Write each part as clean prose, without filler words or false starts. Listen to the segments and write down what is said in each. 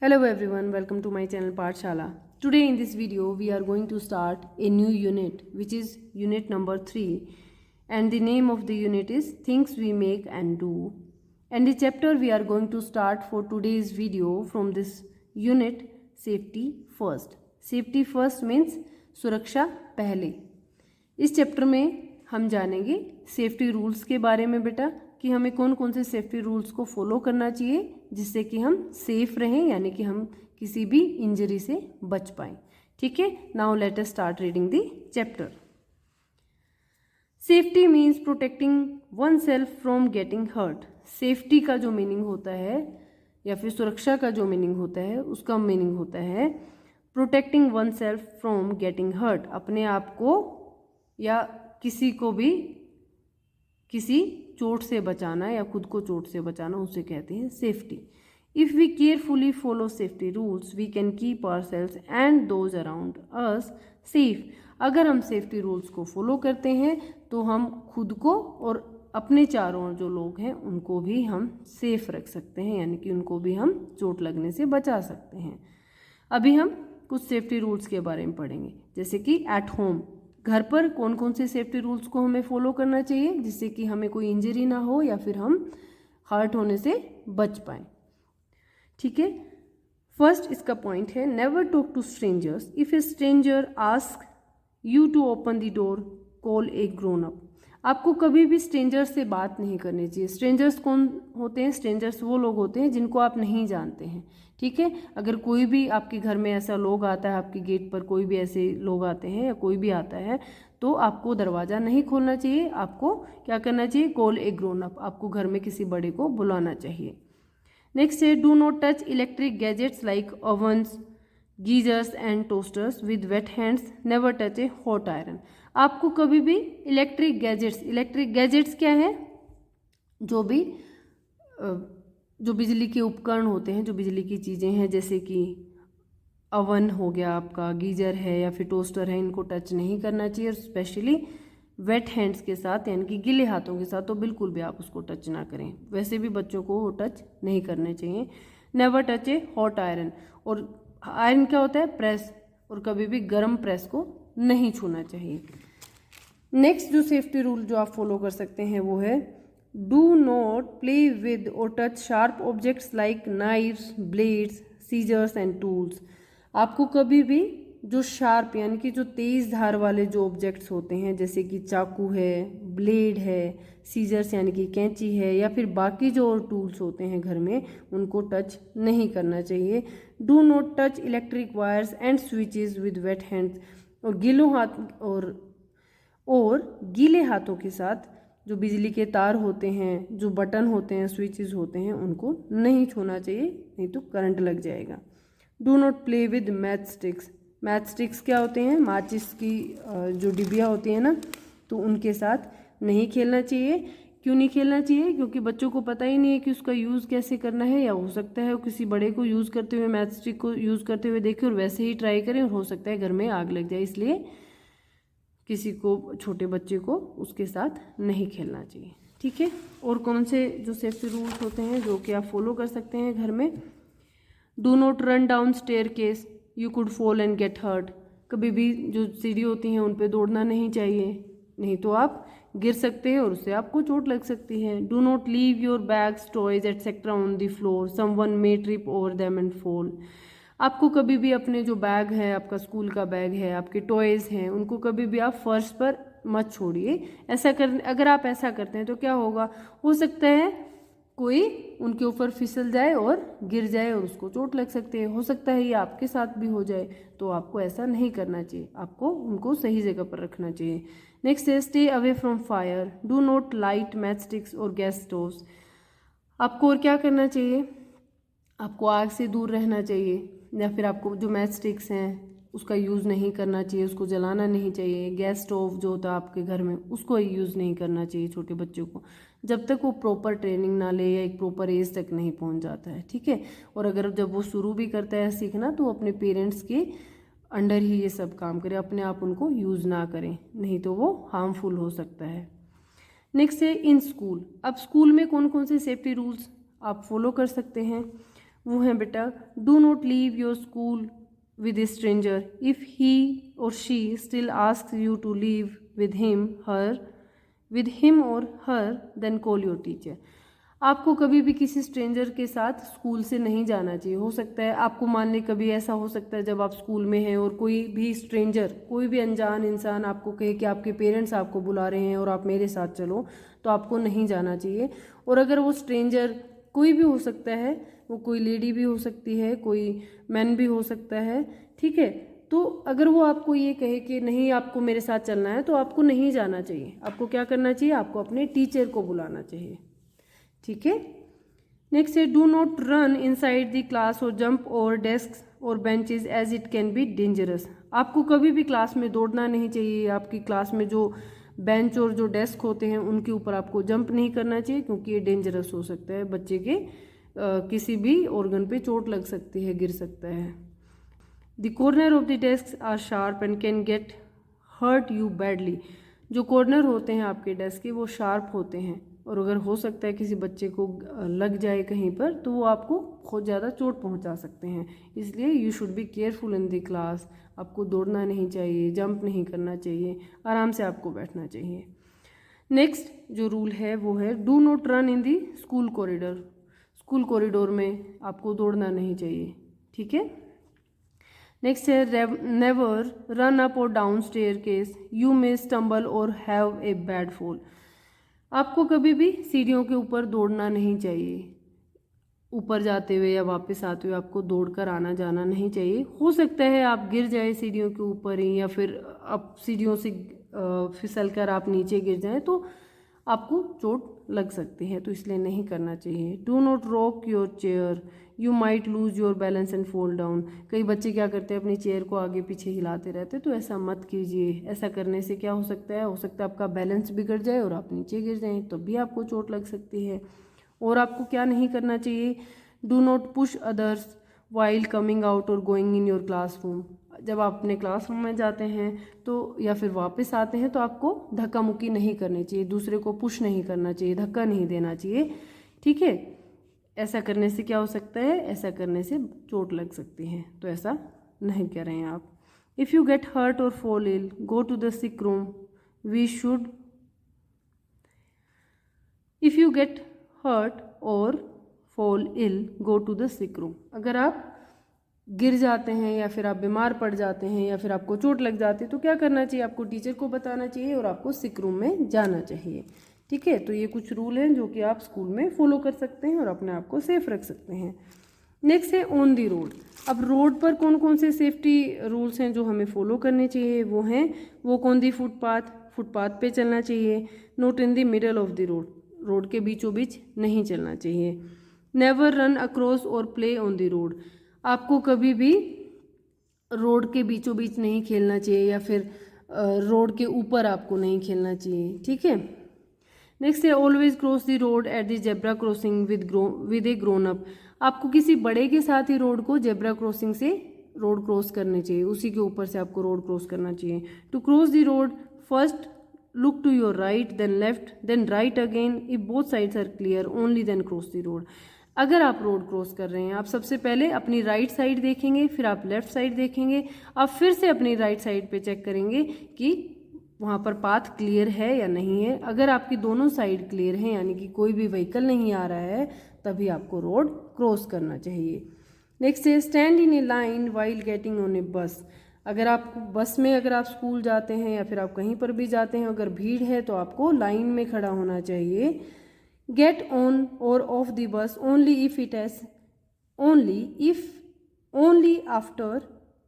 Hello everyone, welcome to my channel Pathshala. Today in this video we are going to start a new unit which is unit number 3, and the name of the unit is Things We Make and Do. And the chapter we are going to start for today's video from this unit, Safety First. Safety First means सुरक्षा पहले. इस chapter में हम जानेंगे safety rules के बारे में बेटा, कि हमें कौन कौन से सेफ्टी रूल्स को फॉलो करना चाहिए जिससे कि हम सेफ रहें, यानी कि हम किसी भी इंजरी से बच पाएं. ठीक है, now let us start reading the chapter. Safety means protecting oneself from getting hurt. Safety का जो मीनिंग होता है या फिर सुरक्षा का जो मीनिंग होता है उसका मीनिंग होता है protecting oneself from getting hurt. अपने आप को या किसी को भी किसी चोट से बचाना या खुद को चोट से बचाना, उसे कहते हैं safety. If we carefully follow safety rules we can keep ourselves and those around us safe. अगर हम सेफ्टी रूल्स को फॉलो करते हैं तो हम खुद को और अपने चारों जो लोग हैं उनको भी हम सेफ रख सकते हैं, यानी कि उनको भी हम चोट लगने से बचा सकते हैं. अभी हम कुछ सेफ्टी रूल्स के बारे में पढ़ेंगे, जैसे कि एट होम, घर पर कौन कौन से सेफ्टी रूल्स को हमें फॉलो करना चाहिए जिससे कि हमें कोई इंजरी ना हो या फिर हम हर्ट होने से बच पाएँ. ठीक है, फर्स्ट इसका पॉइंट है never talk to strangers. If a stranger ask you to open the door call a grown up. आपको कभी भी स्ट्रेंजर्स से बात नहीं करनी चाहिए. स्ट्रेंजर्स कौन होते हैं? स्ट्रेंजर्स वो लोग होते हैं जिनको आप नहीं जानते हैं. ठीक है, अगर कोई भी आपके घर में ऐसा लोग आता है, आपके गेट पर कोई भी ऐसे लोग आते हैं या कोई भी आता है, तो आपको दरवाज़ा नहीं खोलना चाहिए. आपको क्या करना चाहिए? Call a grown up. आपको घर में किसी बड़े को बुलाना चाहिए. नेक्स्ट है do not touch electric gadgets like ओवन्स, geysers and toasters with weight hands. Never touch A hot iron. आपको कभी भी इलेक्ट्रिक गैजेट्स क्या है? जो बिजली के उपकरण होते हैं, जो बिजली की चीज़ें हैं, जैसे कि अवन हो गया आपका, गीजर है या फिर टोस्टर है, इनको टच नहीं करना चाहिए. और स्पेशली वेट हैंड्स के साथ, यानी कि गीले हाथों के साथ तो बिल्कुल भी आप उसको टच ना करें. वैसे भी बच्चों को वो टच नहीं करने चाहिए. नेवर टच ए हॉट आयरन. और आयरन क्या होता है? प्रेस. और कभी भी गर्म प्रेस को नहीं छूना चाहिए. नेक्स्ट जो सेफ्टी रूल जो आप फॉलो कर सकते हैं वो है डू नॉट प्ले विद और touch sharp objects like knives, blades, scissors and tools. आपको कभी भी जो शार्प यानी कि जो तेज़ धार वाले जो ऑब्जेक्ट्स होते हैं, जैसे कि चाकू है, ब्लेड है, सीजर्स यानी कि कैंची है, या फिर बाकी जो और टूल्स होते हैं घर में, उनको टच नहीं करना चाहिए. Do not touch electric wires and switches with weight hands. और गीले हाथों के साथ जो बिजली के तार होते हैं, जो बटन होते हैं, स्विचेस होते हैं, उनको नहीं छूना चाहिए, नहीं तो करंट लग जाएगा. Do not play with match sticks. Match sticks क्या होते हैं? माचिस की जो डिबिया होती है ना, तो उनके साथ नहीं खेलना चाहिए. क्यों नहीं खेलना चाहिए? क्योंकि बच्चों को पता ही नहीं है कि उसका यूज़ कैसे करना है, या हो सकता है वो किसी बड़े को यूज़ करते हुए, मैच स्टिक को यूज़ करते हुए देखे और वैसे ही ट्राई करें, और हो सकता है घर में आग लग जाए. इसलिए किसी को, छोटे बच्चे को उसके साथ नहीं खेलना चाहिए. ठीक है, और कौन से जो सेफ्टी रूल्स होते हैं जो कि आप फॉलो कर सकते हैं घर में? Do not run down staircase, you could fall and get hurt. कभी भी जो सीढ़ी होती हैं उन पे दौड़ना नहीं चाहिए, नहीं तो आप गिर सकते हैं और उससे आपको चोट लग सकती है. Do not leave your bags, toys etcetera on the floor, someone may trip over them and fall. आपको कभी भी अपने जो बैग है, आपका स्कूल का बैग है, आपके टॉयज़ हैं, उनको कभी भी आप फर्श पर मत छोड़िए. अगर आप ऐसा करते हैं तो क्या होगा? हो सकता है कोई उनके ऊपर फिसल जाए और गिर जाए और उसको चोट लग सकती है. हो सकता है ये आपके साथ भी हो जाए, तो आपको ऐसा नहीं करना चाहिए. आपको उनको सही जगह पर रखना चाहिए. नेक्स्ट है stay away from fire. Do not light match sticks और गैस स्टोव्स. आपको और क्या करना चाहिए? आपको आग से दूर रहना चाहिए, या फिर आपको जो मैच स्टिक्स हैं उसका यूज़ नहीं करना चाहिए, उसको जलाना नहीं चाहिए. गैस स्टोव जो होता है आपके घर में, उसको यूज़ नहीं करना चाहिए छोटे बच्चों को, जब तक वो प्रॉपर ट्रेनिंग ना ले या एक प्रॉपर एज तक नहीं पहुंच जाता है. ठीक है, और अगर जब वो शुरू भी करता है सीखना, तो अपने पेरेंट्स के अंडर ही ये सब काम करे, अपने आप उनको यूज़ ना करें, नहीं तो वो हार्मफुल हो सकता है. नेक्स्ट है इन स्कूल. अब स्कूल में कौन कौन से सेफ्टी रूल्स आप फॉलो कर सकते हैं? वो है बेटा, do not leave your school with a stranger if he or she still ask you to leave with him or her, then call your teacher. आपको कभी भी किसी स्ट्रेंजर के साथ स्कूल से नहीं जाना चाहिए। हो सकता है आपको मान लें कभी ऐसा हो सकता है जब आप स्कूल में हैं और कोई भी स्ट्रेंजर, कोई भी अनजान इंसान आपको कहे कि आपके पेरेंट्स आपको बुला रहे हैं और आप मेरे साथ चलो, तो आपको नहीं जाना चाहिए। और अगर वो स्ट्रेंजर कोई भी हो सकता है, वो कोई लेडी भी हो सकती है, कोई मैन भी हो सकता है, ठीक है, तो अगर वो आपको ये कहे कि नहीं आपको मेरे साथ चलना है, तो आपको नहीं जाना चाहिए। आपको क्या करना चाहिए, आपको अपने टीचर को बुलाना चाहिए, ठीक है। नेक्स्ट है, do not run inside the class और जंप ओवर डेस्क और benches as it can be dangerous. आपको कभी भी क्लास में दौड़ना नहीं चाहिए। आपकी क्लास में जो बेंच और जो डेस्क होते हैं उनके ऊपर आपको जंप नहीं करना चाहिए, क्योंकि ये डेंजरस हो सकता है। बच्चे के किसी भी ऑर्गन पे चोट लग सकती है, गिर सकता है। The corner of the desk are sharp and can get hurt you badly. जो कॉर्नर होते हैं आपके डेस्क के वो शार्प होते हैं, और अगर हो सकता है किसी बच्चे को लग जाए कहीं पर, तो वो आपको बहुत ज़्यादा चोट पहुंचा सकते हैं। इसलिए you should be careful in the class. आपको दौड़ना नहीं चाहिए, जंप नहीं करना चाहिए, आराम से आपको बैठना चाहिए। नेक्स्ट जो रूल है वो है, do not run in the school corridor. School corridor में आपको दौड़ना नहीं चाहिए, ठीक है। नेक्स्ट है, नेवर रन अप और down staircase, you may stumble और हैव ए बैड फॉल। आपको कभी भी सीढ़ियों के ऊपर दौड़ना नहीं चाहिए। ऊपर जाते हुए या वापस आते हुए आपको दौड़कर आना जाना नहीं चाहिए। हो सकता है आप गिर जाए सीढ़ियों के ऊपर ही, या फिर आप सीढ़ियों से फिसल कर आप नीचे गिर जाएं, तो आपको चोट लग सकती है, तो इसलिए नहीं करना चाहिए। Do not rock your chair, you might lose your balance and fall down. कई बच्चे क्या करते हैं, अपनी चेयर को आगे पीछे हिलाते रहते हैं, तो ऐसा मत कीजिए। ऐसा करने से क्या हो सकता है आपका बैलेंस बिगड़ जाए और आप नीचे गिर जाएं, तब भी आपको चोट लग सकती है। और आपको क्या नहीं करना चाहिए, do not push others while coming out और गोइंग इन योर क्लासरूम। जब आप अपने क्लासरूम में जाते हैं तो या फिर वापस आते हैं, तो आपको धक्का मुक्की नहीं करनी चाहिए, दूसरे को पुश नहीं करना चाहिए, धक्का नहीं देना चाहिए, ठीक है। ऐसा करने से क्या हो सकता है, ऐसा करने से चोट लग सकती है, तो ऐसा नहीं करें आप। If you get hurt or fall ill, go to the sick room. We should, if you get hurt or fall ill, go to the sick room. अगर आप गिर जाते हैं या फिर आप बीमार पड़ जाते हैं या फिर आपको चोट लग जाती है, तो क्या करना चाहिए, आपको टीचर को बताना चाहिए और आपको सिक रूम में जाना चाहिए, ठीक है। तो ये कुछ रूल हैं जो कि आप स्कूल में फॉलो कर सकते हैं और अपने आप को सेफ रख सकते हैं। नेक्स्ट है, ऑन दी रोड। अब रोड पर कौन कौन से सेफ्टी रूल्स हैं जो हमें फॉलो करने चाहिए, वो हैं, वॉक ऑन दी फुटपाथ पे चलना चाहिए। Not in the middle of the road, road के बीचों बीच नहीं चलना चाहिए। नेवर रन अक्रॉस और प्ले ऑन द रोड। आपको कभी भी रोड के बीचों बीच नहीं खेलना चाहिए या फिर रोड के ऊपर आपको नहीं खेलना चाहिए, ठीक है। नेक्स्ट है, always cross the road at the zebra crossing with A grown up. आपको किसी बड़े के साथ ही रोड को जेब्रा क्रॉसिंग से रोड क्रॉस करनी चाहिए, उसी के ऊपर से आपको रोड क्रॉस करना चाहिए। To cross the road first look to your right, then left, then right again. If both sides are clear only then cross the road. अगर आप रोड क्रॉस कर रहे हैं, आप सबसे पहले अपनी राइट साइड देखेंगे, फिर आप लेफ्ट साइड देखेंगे, आप फिर से अपनी राइट साइड पे चेक करेंगे कि वहाँ पर पाथ क्लियर है या नहीं है। अगर आपकी दोनों साइड क्लियर हैं, यानी कि कोई भी व्हीकल नहीं आ रहा है, तभी आपको रोड क्रॉस करना चाहिए। नेक्स्ट है, stand in a line while getting on a bus. अगर आप बस में, अगर आप स्कूल जाते हैं या फिर आप कहीं पर भी जाते हैं, अगर भीड़ है तो आपको लाइन में खड़ा होना चाहिए। गेट ऑन और of the bus only after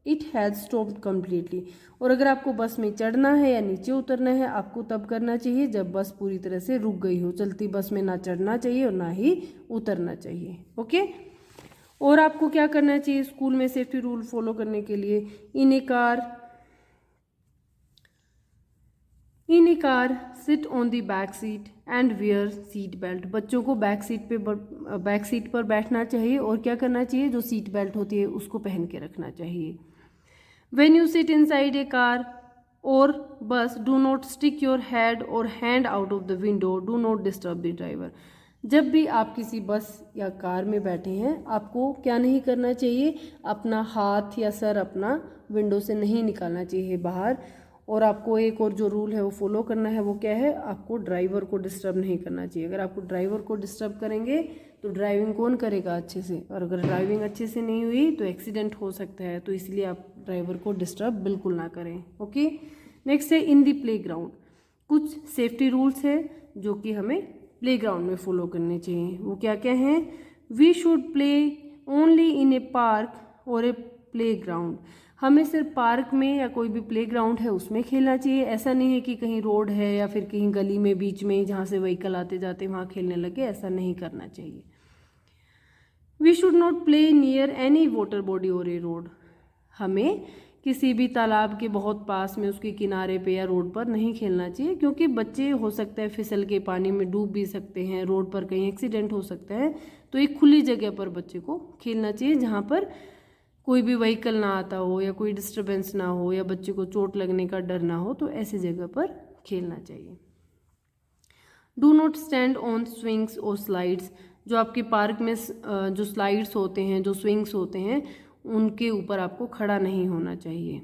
it has stopped completely. और अगर आपको बस में चढ़ना है या नीचे उतरना है, आपको तब करना चाहिए जब बस पूरी तरह से रुक गई हो। चलती बस में ना चढ़ना चाहिए और ना ही उतरना चाहिए, ओके। और आपको क्या करना चाहिए स्कूल में सेफ्टी रूल फॉलो करने के लिए, in a car sit on the back seat and wear seat belt. बच्चों को बैक सीट पर बैठना चाहिए और क्या करना चाहिए, जो सीट बेल्ट होती है उसको पहन के रखना चाहिए। When you sit inside a car or bus, do not stick your head or hand out of the window, do not disturb the driver. जब भी आप किसी बस या कार में बैठे हैं, आपको क्या नहीं करना चाहिए, अपना हाथ या सर अपना विंडो से नहीं निकालना चाहिए बाहर। और आपको एक और जो रूल है वो फॉलो करना है, वो क्या है, आपको ड्राइवर को डिस्टर्ब नहीं करना चाहिए। अगर आपको ड्राइवर को डिस्टर्ब करेंगे तो ड्राइविंग कौन करेगा अच्छे से, और अगर ड्राइविंग अच्छे से नहीं हुई तो एक्सीडेंट हो सकता है। तो इसलिए आप ड्राइवर को डिस्टर्ब बिल्कुल ना करें। ओके, नेक्स्ट है इन द प्लेग्राउंड। कुछ सेफ्टी रूल्स है जो कि हमें प्लेग्राउंड में फॉलो करने चाहिए। वो क्या क्या हैं, we should play only in a park और ए प्लेग्राउंड। हमें सिर्फ पार्क में या कोई भी प्लेग्राउंड है उसमें खेलना चाहिए। ऐसा नहीं है कि कहीं रोड है या फिर कहीं गली में बीच में जहाँ से व्हीकल आते जाते वहाँ खेलने लगे, ऐसा नहीं करना चाहिए। We should not play near any water body और ए रोड। हमें किसी भी तालाब के बहुत पास में, उसके किनारे पे या रोड पर नहीं खेलना चाहिए, क्योंकि बच्चे हो सकता है फिसल के पानी में डूब भी सकते हैं, रोड पर कहीं एक्सीडेंट हो सकता है। तो एक खुली जगह पर बच्चे को खेलना चाहिए जहाँ पर कोई भी व्हीकल ना आता हो या कोई डिस्टर्बेंस ना हो या बच्चे को चोट लगने का डर ना हो, तो ऐसी जगह पर खेलना चाहिए। Do not stand on swings और स्लाइड्स। जो आपके पार्क में जो स्लाइड्स होते हैं, जो स्विंग्स होते हैं, उनके ऊपर आपको खड़ा नहीं होना चाहिए।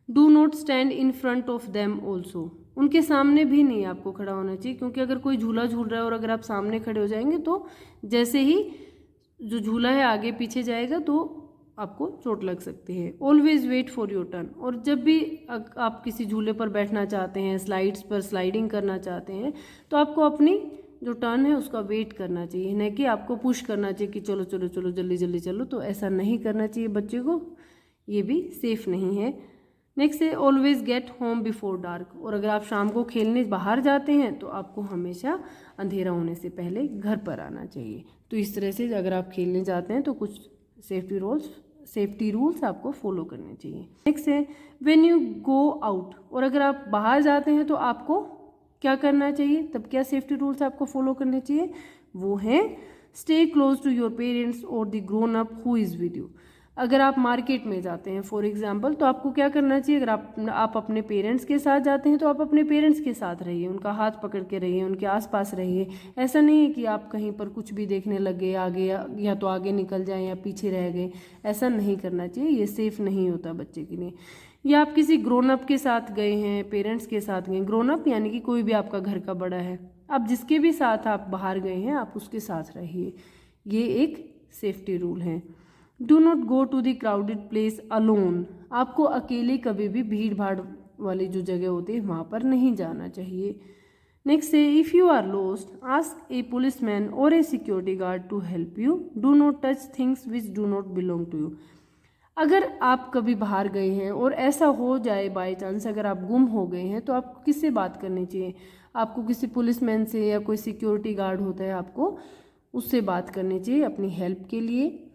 Do not stand in front of them also. उनके सामने भी नहीं आपको खड़ा होना चाहिए, क्योंकि अगर कोई झूला झूल रहा है और अगर आप सामने खड़े हो जाएंगे तो जैसे ही जो झूला है आगे पीछे जाएगा तो आपको चोट लग सकती है। Always wait for your turn. और जब भी आप किसी झूले पर बैठना चाहते हैं, स्लाइड्स पर स्लाइडिंग करना चाहते हैं, तो आपको अपनी जो टर्न है उसका वेट करना चाहिए, न कि आपको पुश करना चाहिए कि चलो चलो चलो जल्दी जल्दी चलो। तो ऐसा नहीं करना चाहिए बच्चे को, ये भी सेफ नहीं है। नेक्स्ट है always get home before dark. और अगर आप शाम को खेलने बाहर जाते हैं तो आपको हमेशा अंधेरा होने से पहले घर पर आना चाहिए। तो इस तरह से अगर आप खेलने जाते हैं तो कुछ सेफ्टी रूल्स आपको फॉलो करने चाहिए। नेक्स्ट है व्हेन यू गो आउट। और अगर आप बाहर जाते हैं तो आपको क्या करना चाहिए, तब क्या सेफ्टी रूल्स आपको फॉलो करने चाहिए, वो है stay close to your parents or the grown up who is with you. अगर आप मार्केट में जाते हैं फॉर एग्जांपल, तो आपको क्या करना चाहिए, अगर आप अपने पेरेंट्स के साथ जाते हैं तो आप अपने पेरेंट्स के साथ रहिए, उनका हाथ पकड़ के रहिए, उनके आसपास रहिए। ऐसा नहीं है कि आप कहीं पर कुछ भी देखने लगे, आगे या तो आगे निकल जाएं या पीछे रह गए। ऐसा नहीं करना चाहिए, ये सेफ नहीं होता बच्चे के लिए। या आप किसी ग्रोन अप के साथ गए हैं, पेरेंट्स के साथ गए, ग्रोन अप यानी कि कोई भी आपका घर का बड़ा है, आप जिसके भी साथ आप बाहर गए हैं आप उसके साथ रहिए। ये एक सेफ्टी रूल है। Do not go to the crowded place alone. आपको अकेले कभी भी भीड़ भाड़ वाली जो जगह होती है वहाँ पर नहीं जाना चाहिए। नेक्स्ट है if you are lost ask a policeman or a security guard to help you. Do not touch things which do not belong to you. अगर आप कभी बाहर गए हैं और ऐसा हो जाए बाय चांस, अगर आप गुम हो गए हैं, तो आपको किससे बात करनी चाहिए, आपको किसी पुलिसमैन से या कोई सिक्योरिटी गार्ड होता है आपको उससे बात करनी चाहिए अपनी हेल्प के लिए।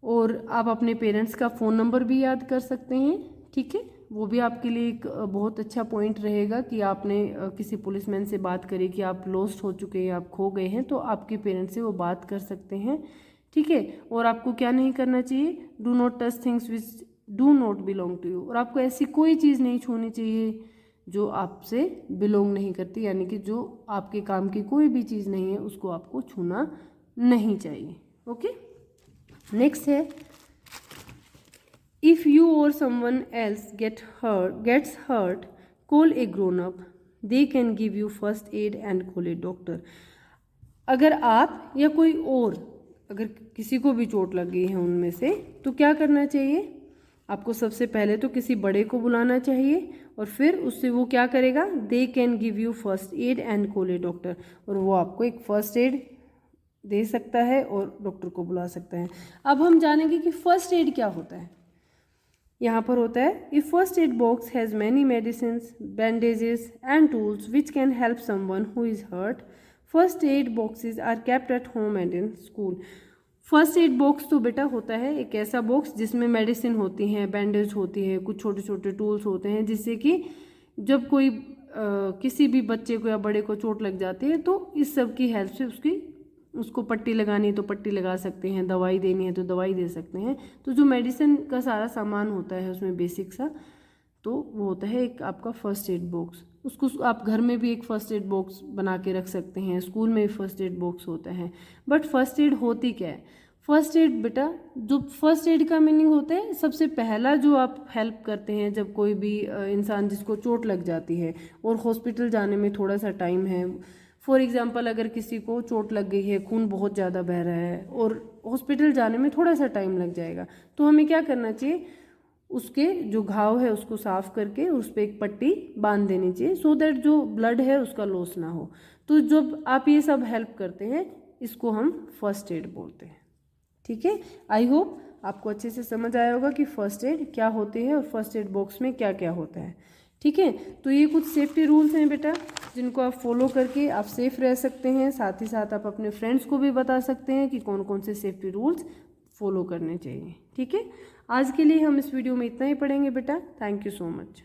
और आप अपने पेरेंट्स का फ़ोन नंबर भी याद कर सकते हैं, ठीक है, वो भी आपके लिए एक बहुत अच्छा पॉइंट रहेगा कि आपने किसी पुलिसमैन से बात करी कि आप लॉस्ट हो चुके हैं, आप खो गए हैं, तो आपके पेरेंट्स से वो बात कर सकते हैं, ठीक है। और आपको क्या नहीं करना चाहिए, do not touch things which do not belong to you. और आपको ऐसी कोई चीज़ नहीं छूनी चाहिए जो आपसे बिलोंग नहीं करती, यानी कि जो आपके काम की कोई भी चीज़ नहीं है उसको आपको छूना नहीं चाहिए। ओके, नेक्स्ट है इफ़ यू और someone else gets hurt call a grown up, they can give you first aid and call a doctor. अगर आप या कोई और अगर किसी को भी चोट लग गई है उनमें से, तो क्या करना चाहिए, आपको सबसे पहले तो किसी बड़े को बुलाना चाहिए और फिर उससे वो क्या करेगा, दे can give you first aid and call a doctor. और वो आपको एक फर्स्ट एड दे सकता है और डॉक्टर को बुला सकता है। अब हम जानेंगे कि फर्स्ट एड क्या होता है। यहाँ पर होता है if first aid box has many medicines, bandages and tools which can help someone who is hurt. First aid boxes are kept at home and in school. First aid box तो बेटा होता है एक ऐसा बॉक्स जिसमें medicine होती हैं, bandage होती है, कुछ छोटे छोटे टूल्स होते हैं, जिससे कि जब कोई किसी भी बच्चे को या बड़े को चोट लग जाती है तो इस सब की हेल्प से उसको पट्टी लगानी है तो पट्टी लगा सकते हैं, दवाई देनी है तो दवाई दे सकते हैं। तो जो मेडिसिन का सारा सामान होता है उसमें बेसिक सा, तो वो होता है एक आपका फर्स्ट एड बॉक्स। उसको आप घर में भी एक फ़र्स्ट एड बॉक्स बना के रख सकते हैं, स्कूल में भी फ़र्स्ट एड बॉक्स होता है। बट फर्स्ट एड होती क्या है? फर्स्ट एड बेटा, जो फर्स्ट एड का मीनिंग होता है सबसे पहला जो आप हेल्प करते हैं जब कोई भी इंसान जिसको चोट लग जाती है और हॉस्पिटल जाने में थोड़ा सा टाइम है। फॉर एग्जांपल अगर किसी को चोट लग गई है, खून बहुत ज़्यादा बह रहा है और हॉस्पिटल जाने में थोड़ा सा टाइम लग जाएगा, तो हमें क्या करना चाहिए? उसके जो घाव है उसको साफ करके उस पर एक पट्टी बांध देनी चाहिए, सो दैट जो ब्लड है उसका लॉस ना हो। तो जब आप ये सब हेल्प करते हैं इसको हम फर्स्ट एड बोलते हैं। ठीक है, आई होप आपको अच्छे से समझ आया होगा कि फर्स्ट एड क्या होती है और फर्स्ट एड बॉक्स में क्या क्या होता है। ठीक है, तो ये कुछ सेफ्टी रूल्स हैं बेटा जिनको आप फॉलो करके आप सेफ रह सकते हैं। साथ ही साथ आप अपने फ्रेंड्स को भी बता सकते हैं कि कौन कौन से सेफ्टी रूल्स फॉलो करने चाहिए। ठीक है, आज के लिए हम इस वीडियो में इतना ही पढ़ेंगे बेटा। Thank you so much.